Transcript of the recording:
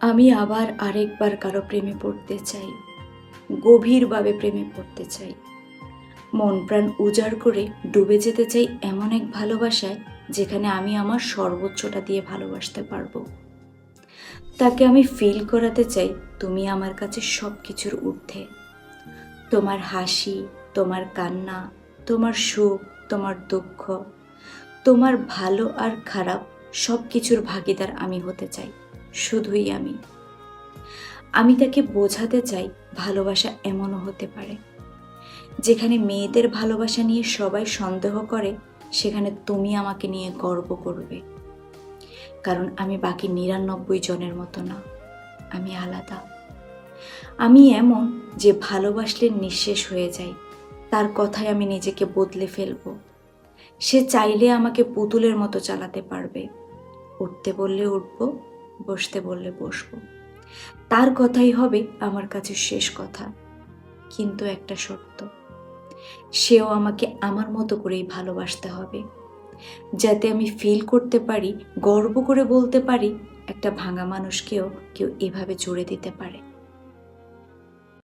আমি আবার আরেকবার কারো প্রেমে পড়তে চাই, গভীরভাবে প্রেমে পড়তে চাই। মন প্রাণ উজাড় করে ডুবে যেতে চাই এমন এক ভালোবাসায়, যেখানে আমি আমার সর্বোচ্চটা দিয়ে ভালোবাসতে পারবো। তাকে আমি ফিল করাতে চাই তুমি আমার কাছে সব কিছুর ঊর্ধ্বে। তোমার হাসি, তোমার কান্না, তোমার সুখ, তোমার দুঃখ, তোমার ভালো আর খারাপ সব কিছুর ভাগিদার আমি হতে চাই, শুধুই আমি। আমি তাকে বোঝাতে চাই ভালোবাসা এমনও হতে পারে, যেখানে মেয়েদের ভালোবাসা নিয়ে সবাই সন্দেহ করে, সেখানে তুমি আমাকে নিয়ে গর্ব করবে। কারণ আমি বাকি ৯৯ জনের মতো না, আমি আলাদা। আমি এমন যে ভালোবাসলে নিঃশেষ হয়ে যাই, তার কথায় আমি নিজেকে বদলে ফেলবো। সে চাইলে আমাকে পুতুলের মতো চালাতে পারবে, উঠতে বললে উঠবো, বসতে বললে বসবো। তার কথাই হবে আমার কাছে শেষ কথা। কিন্তু একটা শর্ত, সেও আমাকে আমার মতো করেই ভালোবাসতে হবে, যাতে আমি ফিল করতে পারি, গর্ব করে বলতে পারি, একটা ভাঙা মানুষকেও কেউ এভাবে জুড়ে দিতে পারে।